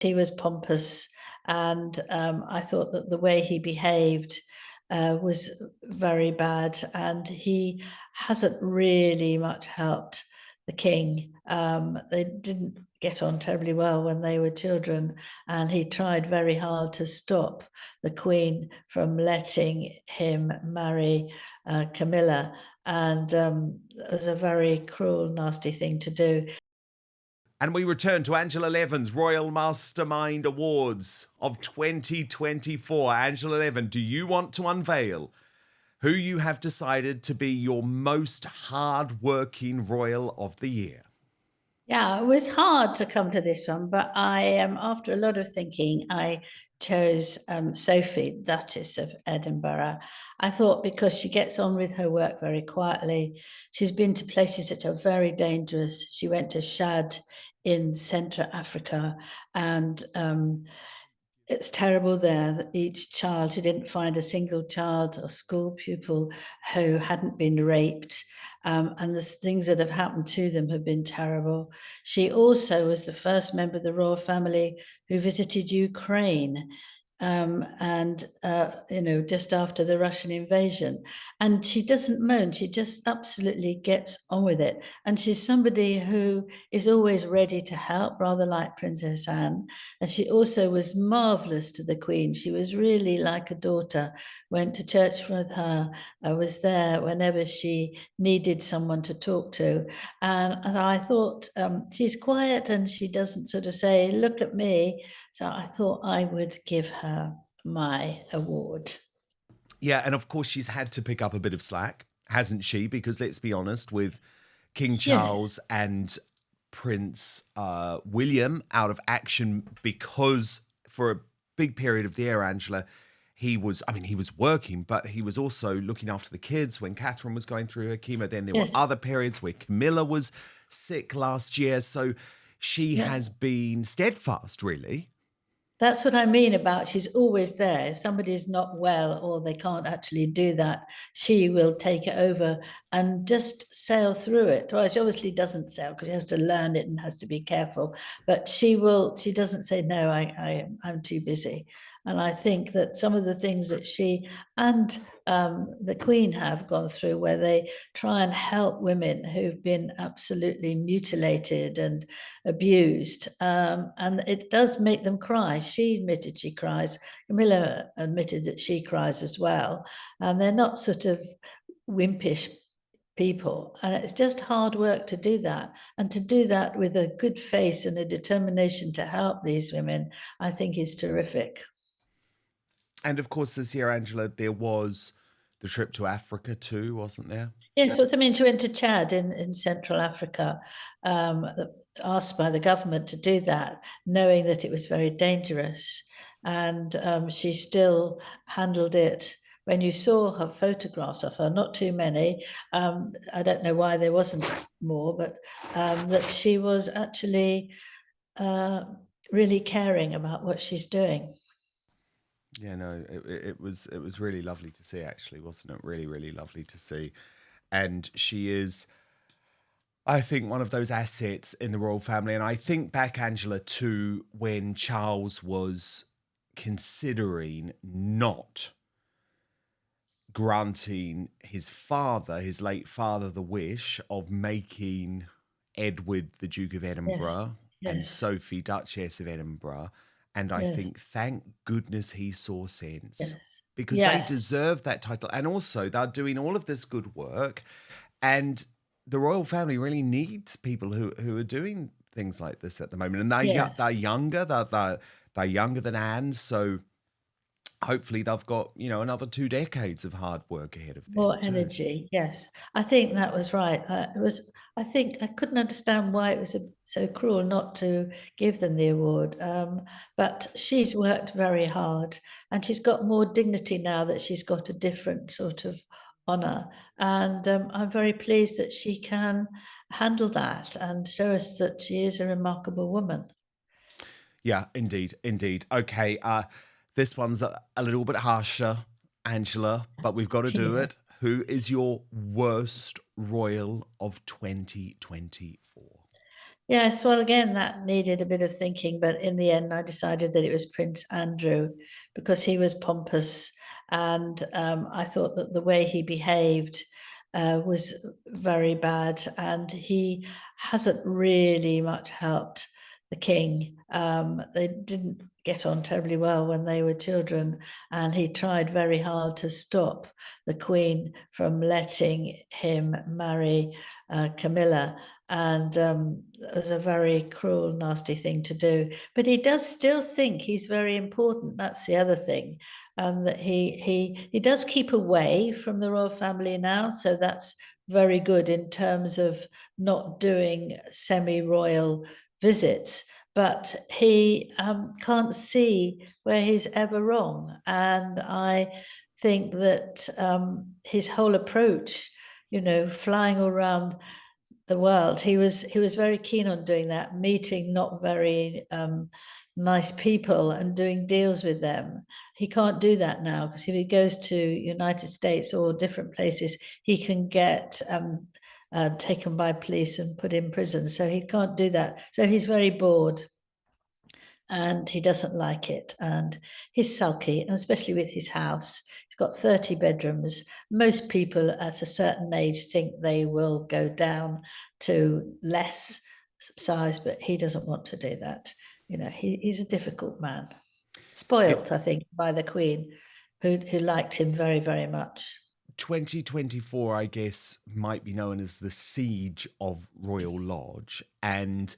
he was pompous, and I thought that the way he behaved was very bad, and he hasn't really much helped the king. They didn't get on terribly well when they were children, and he tried very hard to stop the queen from letting him marry Camilla, and it was a very cruel, nasty thing to do. And we return to Angela Levin's Royal Mastermind Awards of 2024. Angela Levin, do you want to unveil who you have decided to be your most hard-working royal of the year? Yeah, it was hard to come to this one, but after a lot of thinking, I chose Sophie, Duchess of Edinburgh. I thought because she gets on with her work very quietly, she's been to places that are very dangerous. She went to Shad in Central Africa, and it's terrible there that each child, she didn't find a single child or school pupil who hadn't been raped. And the things that have happened to them have been terrible. She also was the first member of the royal family who visited Ukraine. Just after the Russian invasion. And she doesn't moan, she just absolutely gets on with it. And she's somebody who is always ready to help, rather like Princess Anne. And she also was marvelous to the Queen. She was really like a daughter, went to church with her, was there whenever she needed someone to talk to. And I thought she's quiet and she doesn't sort of say, look at me. So I thought I would give her my award. Yeah, and of course she's had to pick up a bit of slack, hasn't she? Because let's be honest, with King Yes. Charles and Prince William out of action, because for a big period of the year, Angela, he was working, but he was also looking after the kids when Catherine was going through her chemo. Then there were Yes. other periods where Camilla was sick last year. So she Yeah. has been steadfast, really. That's what I mean about she's always there. If somebody's not well or they can't actually do that, she will take it over and just sail through it. Well, she obviously doesn't sail because she has to learn it and has to be careful. But she doesn't say, no, I'm too busy. And I think that some of the things that she and the Queen have gone through, where they try and help women who've been absolutely mutilated and abused, and it does make them cry. She admitted she cries. Camilla admitted that she cries as well, and they're not sort of wimpish people, and it's just hard work to do that, and to do that with a good face and a determination to help these women, I think is terrific. And of course, this year, Angela, there was the trip to Africa too, wasn't there? Yes, what I mean, she went to Chad in Central Africa, um, asked by the government to do that, knowing that it was very dangerous. And she still handled it. When you saw her photographs of her, not too many, I don't know why there wasn't more, but that she was actually uh, really caring about what she's doing. Yeah, no, it was really lovely to see, actually, wasn't it? Really, really lovely to see. And she is, I think, one of those assets in the royal family. And I think back, Angela, to when Charles was considering not granting his father, his late father, the wish of making Edward the Duke of Yes, Edinburgh and yes, Sophie Duchess of Edinburgh. And I yes, think, thank goodness he saw sense, yes, because they yes, deserve that title. And also, they're doing all of this good work. And the royal family really needs people who are doing things like this at the moment. And yes. they're younger, they're younger than Anne. So hopefully they've got, another 2 decades of hard work ahead of them More too. energy, yes. I think that was right. I think I couldn't understand why it was so cruel not to give them the award. But she's worked very hard, and she's got more dignity now that she's got a different sort of honor. And I'm very pleased that she can handle that and show us that she is a remarkable woman. Yeah, indeed, indeed. Okay, this one's a little bit harsher, Angela, but we've got to do Yeah. it. Who is your worst royal of 2024? Yes, well, again, that needed a bit of thinking, but in the end, I decided that it was Prince Andrew because he was pompous, and I thought that the way he behaved was very bad, and he hasn't really much helped the king. They didn't get on terribly well when they were children, and he tried very hard to stop the Queen from letting him marry Camilla, and it was a very cruel, nasty thing to do. But he does still think he's very important. That's the other thing, that he does keep away from the royal family now, so that's very good in terms of not doing semi-royal visits. But he can't see where he's ever wrong, and I think that his whole approach, flying around the world. He was very keen on doing that, meeting not very nice people and doing deals with them. He can't do that now because if he goes to United States or different places, he can get taken by police and put in prison. So he can't do that. So he's very bored and he doesn't like it. And he's sulky, and especially with his house. He's got 30 bedrooms. Most people at a certain age think they will go down to less size, but he doesn't want to do that. He's a difficult man. Yeah, Spoilt, I think, by the Queen, who liked him very, very much. 2024, I guess, might be known as the Siege of Royal Lodge. And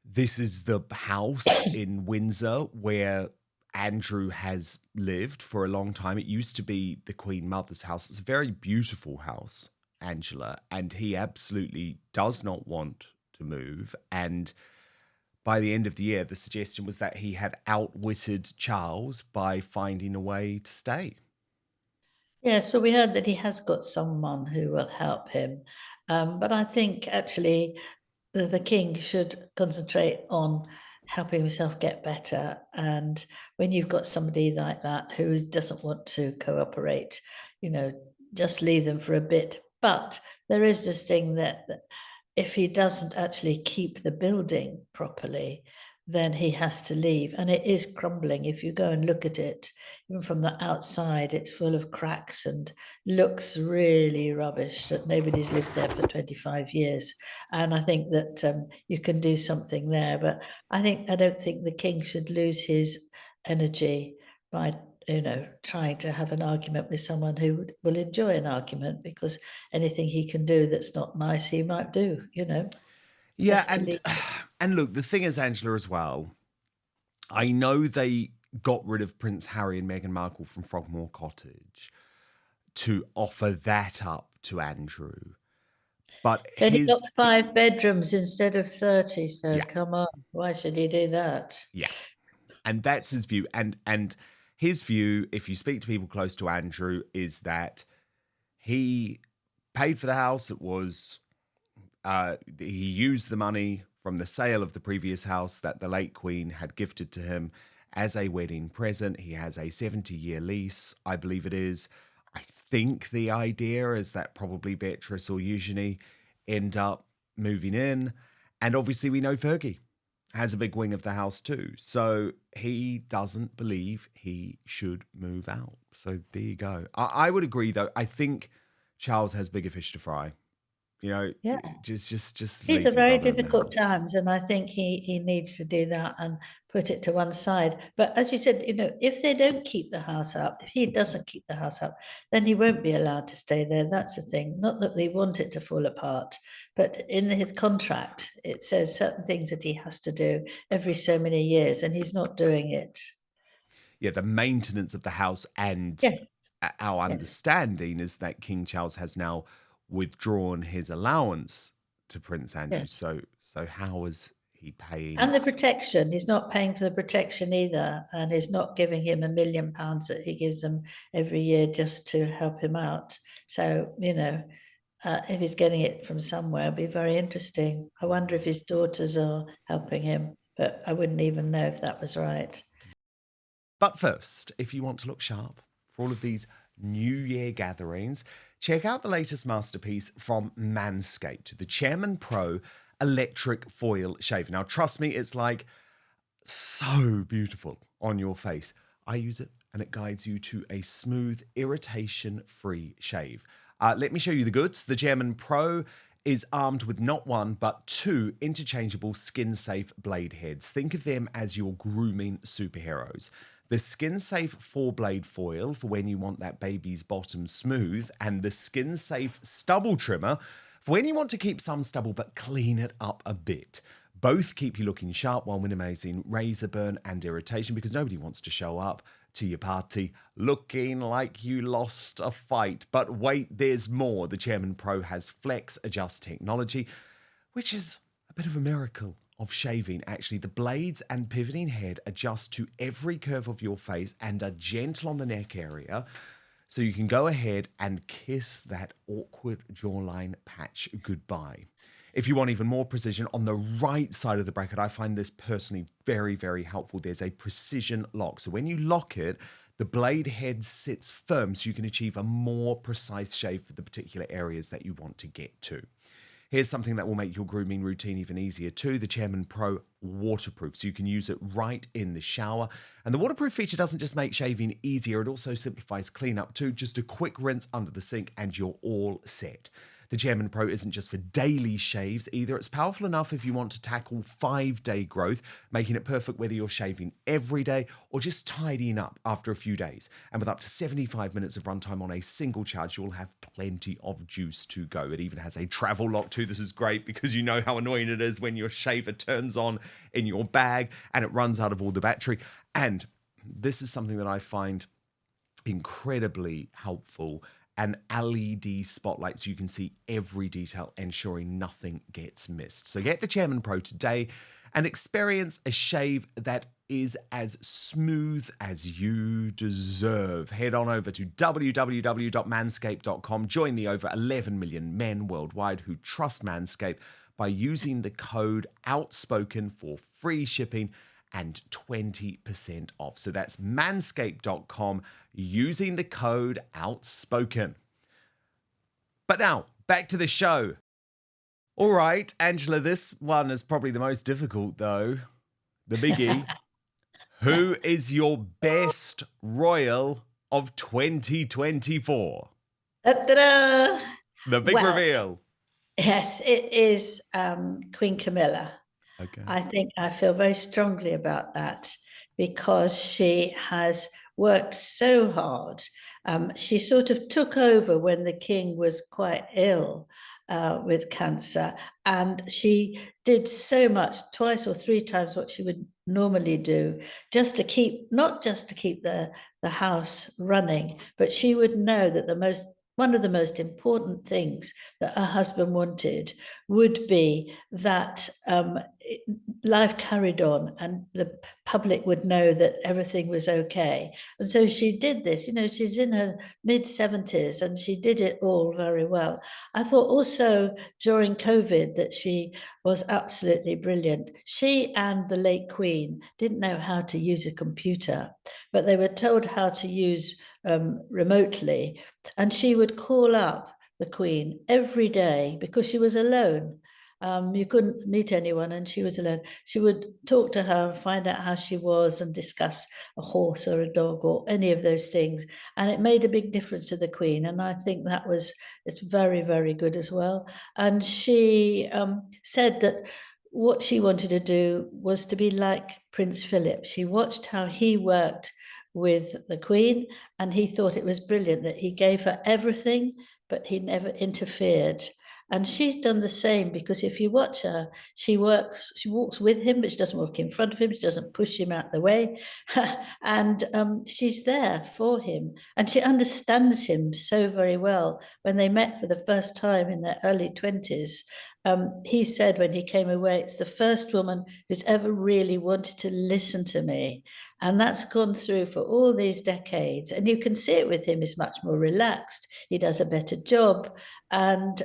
this is the house in Windsor where Andrew has lived for a long time. It used to be the Queen Mother's house. It's a very beautiful house, Angela, and he absolutely does not want to move. And by the end of the year, the suggestion was that he had outwitted Charles by finding a way to stay. Yeah, so we heard that he has got someone who will help him. But I think actually the king should concentrate on helping himself get better. And when you've got somebody like that who doesn't want to cooperate, you know, just leave them for a bit. But there is this thing that if he doesn't actually keep the building properly, then he has to leave. And it is crumbling. If you go and look at it, even from the outside, it's full of cracks and looks really rubbish that nobody's lived there for 25 years. And I think that you can do something there. But I don't think the king should lose his energy by trying to have an argument with someone who will enjoy an argument, because anything he can do that's not nice, he might do. Yeah, Best to and leave. and look, the thing is, Angela, as well, I know they got rid of Prince Harry and Meghan Markle from Frogmore Cottage to offer that up to Andrew. But It's only got his, 5 bedrooms instead of 30, so yeah, come on, why should he do that? yeah, and that's his view. And his view, if you speak to people close to Andrew, is that he paid for the house. It was he used the money from the sale of the previous house that the late Queen had gifted to him as a wedding present. He has a 70-year lease, I believe it is. I think the idea is that probably Beatrice or Eugenie end up moving in. And obviously, we know Fergie has a big wing of the house too. So he doesn't believe he should move out. So there you go. I would agree, though. I think Charles has bigger fish to fry. You know, Yeah. just These are leave your very brother in the difficult house. times, and I think he needs to do that and put it to one side. But as you said, if they don't keep the house up, if he doesn't keep the house up, then he won't be allowed to stay there. That's the thing. Not that they want it to fall apart, but in his contract, it says certain things that he has to do every so many years, and he's not doing it. Yeah, the maintenance of the house, and Yes, our yes. understanding is that King Charles has now withdrawn his allowance to Prince Andrew. Yes. So how is he paying? And the protection, he's not paying for the protection either. And he's not giving him £1 million that he gives them every year just to help him out. So, if he's getting it from somewhere, it'd be very interesting. I wonder if his daughters are helping him, but I wouldn't even know if that was right. But first, if you want to look sharp for all of these New Year gatherings, check out the latest masterpiece from Manscaped, the Chairman Pro electric foil shave. Now, trust me, it's like so beautiful on your face. I use it and it guides you to a smooth, irritation-free shave. Let me show you the goods. The German Pro is armed with not one, but two interchangeable skin-safe blade heads. Think of them as your grooming superheroes. The skin-safe 4-blade foil for when you want that baby's bottom smooth, and the skin-safe stubble trimmer for when you want to keep some stubble but clean it up a bit. Both keep you looking sharp while minimizing razor burn and irritation, because nobody wants to show up to your party looking like you lost a fight. But wait, there's more. The Chairman Pro has Flex Adjust technology, which is a bit of a miracle of shaving. Actually, the blades and pivoting head adjust to every curve of your face and are gentle on the neck area, so you can go ahead and kiss that awkward jawline patch goodbye. If you want even more precision on the right side of the bracket, I find this personally very, very helpful. There's a precision lock. So when you lock it, the blade head sits firm so you can achieve a more precise shave for the particular areas that you want to get to. Here's something that will make your grooming routine even easier too. The Chairman Pro waterproof, so you can use it right in the shower. And the waterproof feature doesn't just make shaving easier, it also simplifies cleanup too. Just a quick rinse under the sink and you're all set. The Chairman Pro isn't just for daily shaves either. It's powerful enough if you want to tackle 5-day growth, making it perfect whether you're shaving every day or just tidying up after a few days. And with up to 75 minutes of runtime on a single charge, you'll have plenty of juice to go. It even has a travel lock too. This is great because you know how annoying it is when your shaver turns on in your bag and it runs out of all the battery. And this is something that I find incredibly helpful, an LED spotlight so you can see every detail, ensuring nothing gets missed. So get the Chairman Pro today and experience a shave that is as smooth as you deserve. Head on over to www.manscaped.com. Join the over 11 million men worldwide who trust Manscaped by using the code Outspoken for free shipping and 20% off. So that's manscaped.com using the code Outspoken. But now, back to the show. All right, Angela, this one is probably the most difficult though. The biggie. Who is your best royal of 2024? Ta-da! The big Well, reveal. yes, it is Queen Camilla. Okay. I feel very strongly about that because she has worked so hard. She sort of took over when the king was quite ill with cancer, and she did so much, twice or three times what she would normally do, just to keep, not just to keep the house running, but she would know that one of the most important things that her husband wanted would be that life carried on and the public would know that everything was okay. And so she did this, she's in her mid-70s and she did it all very well. I thought also during COVID that she was absolutely brilliant. She and the late Queen didn't know how to use a computer, but they were told how to use remotely. And she would call up the Queen every day because she was alone. You couldn't meet anyone and she was alone. She would talk to her and find out how she was and discuss a horse or a dog or any of those things. And it made a big difference to the Queen. And I think it's very, very good as well. And she said that what she wanted to do was to be like Prince Philip. She watched how he worked with the Queen, and he thought it was brilliant that he gave her everything, but he never interfered. And she's done the same, because if you watch her, she walks with him, but she doesn't walk in front of him. She doesn't push him out the way. And she's there for him. And she understands him so very well. When they met for the first time in their early 20s, he said when he came away, it's the first woman who's ever really wanted to listen to me. And that's gone through for all these decades. And you can see it with him. He's much more relaxed. He does a better job. And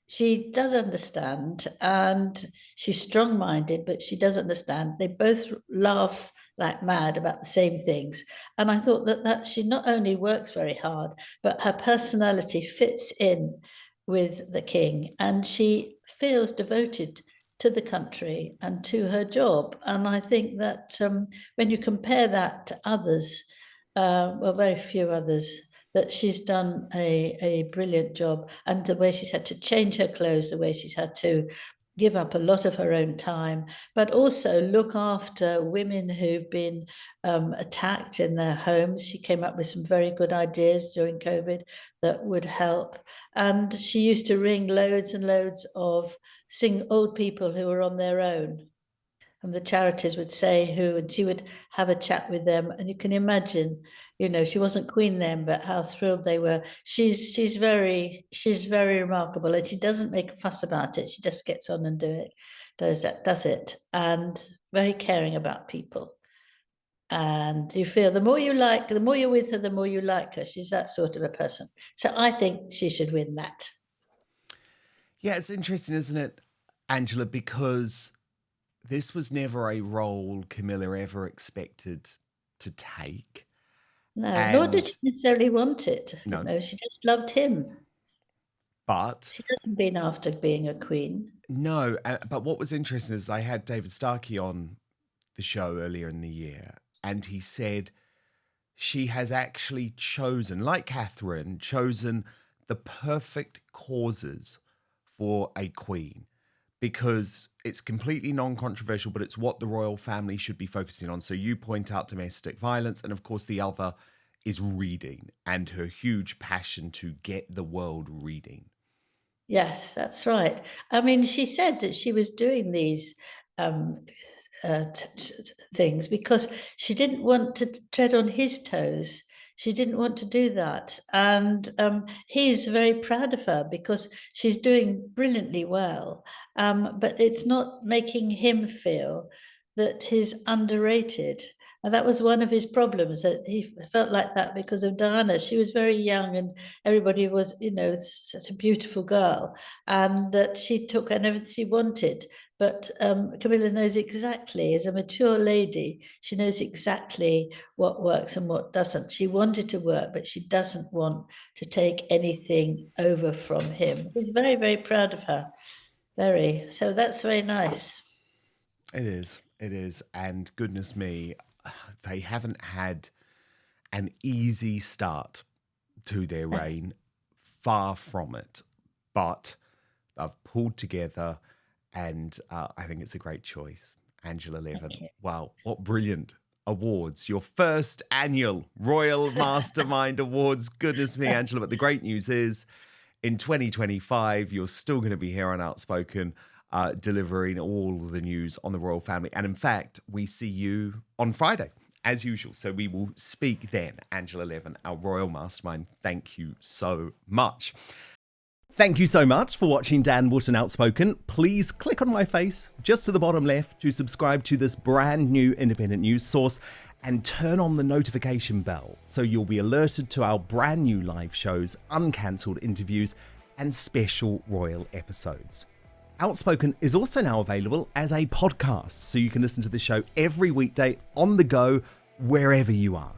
she does understand. And she's strong-minded, but she does understand. They both laugh like mad about the same things. And I thought that she not only works very hard, but her personality fits in with the king, and she feels devoted to the country and to her job. And I think that when you compare that to others, well, very few others, that she's done a brilliant job. And the way she's had to change her clothes, the way she's had to give up a lot of her own time, but also look after women who've been attacked in their homes. She came up with some very good ideas during COVID that would help. And she used to ring loads and loads of old people who were on their own. And the charities would say who, and she would have a chat with them. And you can imagine, she wasn't queen then, but how thrilled they were. She's very remarkable, and she doesn't make a fuss about it. She just gets on and does it, and very caring about people. And you feel the more you're with her, the more you like her. She's that sort of a person. So I think she should win that. Yeah, it's interesting, isn't it, Angela? Because this was never a role Camilla ever expected to take. No, nor did she necessarily want it. No. She just loved him. But she hasn't been after being a queen. No, but what was interesting is I had David Starkey on the show earlier in the year, and he said she has actually chosen, like Catherine, chosen the perfect causes for a queen, because it's completely non-controversial, but it's what the royal family should be focusing on. So you point out domestic violence, and of course the other is reading and her huge passion to get the world reading. Yes, that's right. I mean, she said that she was doing these things because she didn't want to tread on his toes. She didn't want to do that. And he's very proud of her because she's doing brilliantly well. But it's not making him feel that he's underrated. And that was one of his problems, that he felt like that because of Diana. She was very young and everybody was, such a beautiful girl, and that she took and everything she wanted. But Camilla knows exactly, as a mature lady, she knows exactly what works and what doesn't. She wanted to work, but she doesn't want to take anything over from him. He's very, very proud of her. Very. So that's very nice. It is. It is. And goodness me, they haven't had an easy start to their reign. Far from it. But they've pulled together, and I think it's a great choice. Angela Levin. Wow, what brilliant awards. Your first annual Royal Mastermind Awards. Goodness me, Angela. But the great news is, in 2025, you're still going to be here on Outspoken, delivering all the news on the royal family. And in fact, we see you on Friday, as usual. So we will speak then. Angela Levin, our Royal Mastermind, thank you so much. Thank you so much for watching Dan Wootton Outspoken. Please click on my face just to the bottom left to subscribe to this brand new independent news source, and turn on the notification bell so you'll be alerted to our brand new live shows, uncancelled interviews, and special royal episodes. Outspoken is also now available as a podcast, so you can listen to the show every weekday on the go, wherever you are.